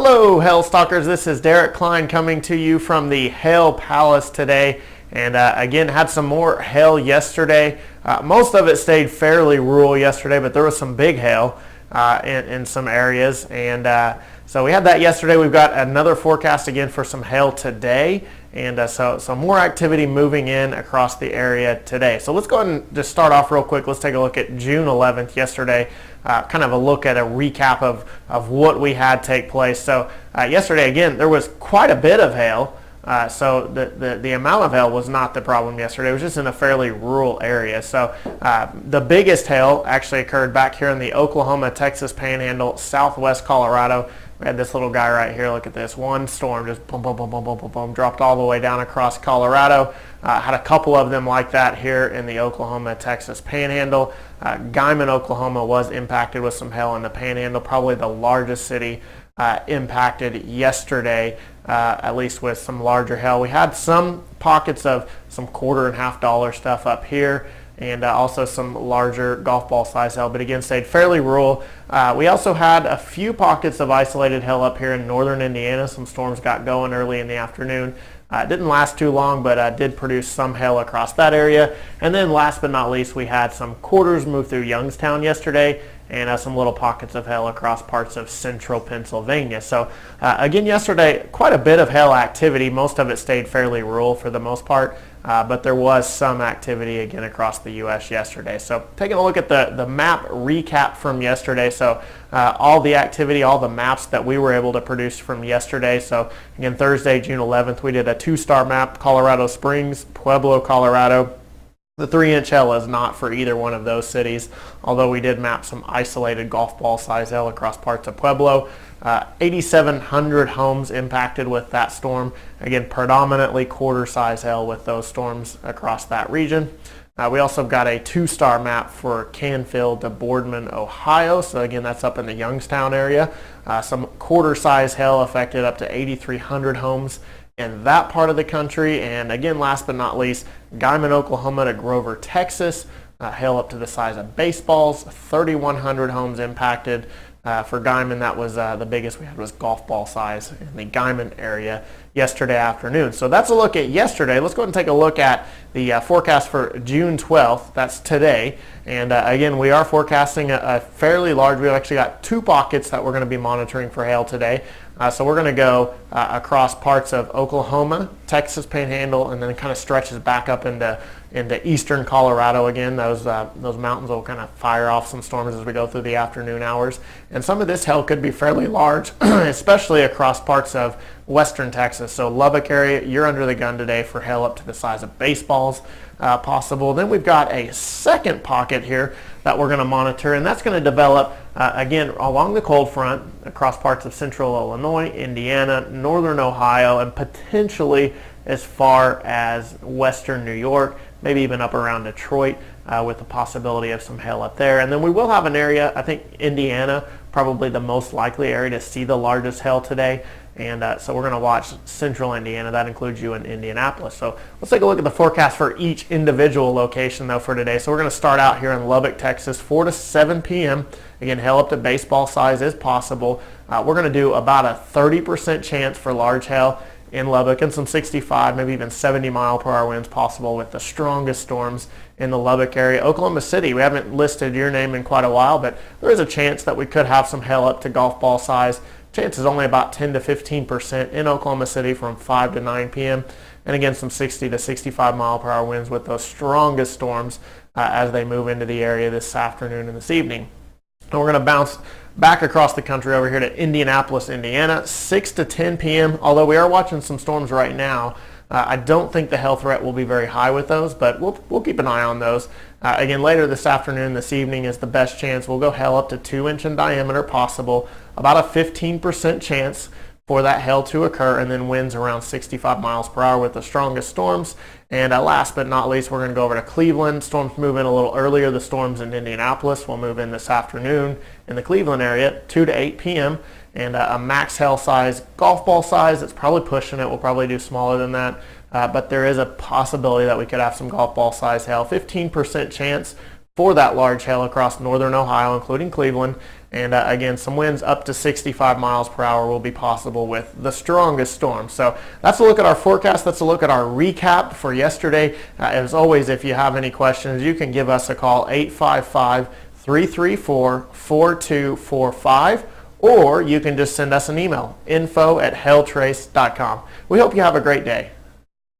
Hello, Hail Stalkers. This is Derek Klein coming to you from the Hail Palace today. And again, had some more hail yesterday. Most of it stayed fairly rural yesterday, but there was some big hail in some areas. And so we had that yesterday. We've got another forecast again for some hail today. And so more activity moving in across the area today. So let's go ahead and just start off real quick. Let's take a look at June 11th yesterday. Kind of a look at a recap of what we had take place. So yesterday, again, there was quite a bit of hail. So the amount of hail was not the problem yesterday. It was just in a fairly rural area. So the biggest hail actually occurred back here in the Oklahoma, Texas Panhandle, southwest Colorado. We had this little guy right here. Look at this. One storm just boom, boom, boom, boom, boom, boom, boom, dropped all the way down across Colorado. Had a couple of them like that here in the Oklahoma, Texas Panhandle. Guymon, Oklahoma was impacted with some hail in the Panhandle, probably the largest city impacted yesterday, at least with some larger hail. We had some pockets of some $quarter and $half stuff up here, and also some larger golf ball size hail, but again stayed fairly rural. We also had a few pockets of isolated hail up here in northern Indiana. Some storms got going early in the afternoon. It didn't last too long, but did produce some hail across that area. And then last but not least, we had some quarters move through Youngstown yesterday, and some little pockets of hail across parts of central Pennsylvania. So again, yesterday, quite a bit of hail activity. Most of it stayed fairly rural for the most part, but there was some activity again across the U.S. yesterday. So taking a look at the map recap from yesterday. So all the activity, all the maps that we were able to produce from yesterday. So again, Thursday, June 11th, we did a 2-star map, Colorado Springs, Pueblo, Colorado. The 3-inch hail is not for either one of those cities, although we did map some isolated golf ball size hail across parts of Pueblo. 8,700 homes impacted with that storm. Again, predominantly quarter size hail with those storms across that region. We also got a 2-star map for Canfield to Boardman, Ohio. So again, that's up in the Youngstown area. Some quarter size hail affected up to 8,300 homes in that part of the country. And again, last but not least, Guymon, Oklahoma to Grover, Texas. Hail up to the size of baseballs, 3,100 homes impacted. For Guymon, that was the biggest we had was golf ball size in the Guymon area yesterday afternoon. So that's a look at yesterday. Let's go ahead and take a look at the forecast for June 12th. That's today. And again, we are forecasting a fairly large. We've actually got 2 pockets that we're going to be monitoring for hail today. So we're going to go across parts of Oklahoma, Texas Panhandle, and then it kind of stretches back up into eastern Colorado again. Those mountains will kind of fire off some storms as we go through the afternoon hours. And some of this hail could be fairly large, especially across parts of western Texas. So Lubbock area, you're under the gun today for hail up to the size of baseballs possible. Then we've got a second pocket here that we're going to monitor, and that's going to develop again along the cold front across parts of central Illinois, Indiana, northern Ohio, and potentially as far as western New York, maybe even up around Detroit, with the possibility of some hail up there. And then we will have an area, I think Indiana, probably the most likely area to see the largest hail today. And so we're going to watch central Indiana. That includes you in Indianapolis. So let's take a look at the forecast for each individual location, though, for today. So we're going to start out here in Lubbock, Texas, 4 to 7 p.m. Again, hail up to baseball size is possible. We're going to do about a 30% chance for large hail in Lubbock and some 65, maybe even 70-mile-per-hour winds possible with the strongest storms in the Lubbock area. Oklahoma City, we haven't listed your name in quite a while, but there is a chance that we could have some hail up to golf ball size. Chance is only about 10 to 15% in Oklahoma City from 5 to 9 p.m. And again, some 60 to 65-mile-per-hour winds with those strongest storms as they move into the area this afternoon and this evening. And we're going to bounce back across the country over here to Indianapolis, Indiana, 6 to 10 p.m. Although we are watching some storms right now, I don't think the hail threat will be very high with those, but we'll keep an eye on those. Again, later this afternoon, this evening is the best chance. We'll go hail up to 2-inch in diameter possible, about a 15% chance for that hail to occur, and then winds around 65 miles per hour with the strongest storms. And last but not least, we're going to go over to Cleveland. Storms move in a little earlier. The storms in Indianapolis will move in this afternoon in the Cleveland area, 2 to 8 p.m. And a max hail size, golf ball size, it's probably pushing it. We'll probably do smaller than that. But there is a possibility that we could have some golf ball size hail. 15% chance for that large hail across northern Ohio, including Cleveland. And again, some winds up to 65 miles per hour will be possible with the strongest storm. So that's a look at our forecast. That's a look at our recap for yesterday. As always, if you have any questions, you can give us a call, 855-334-4245, or you can just send us an email, info@hailtrace.com. We hope you have a great day.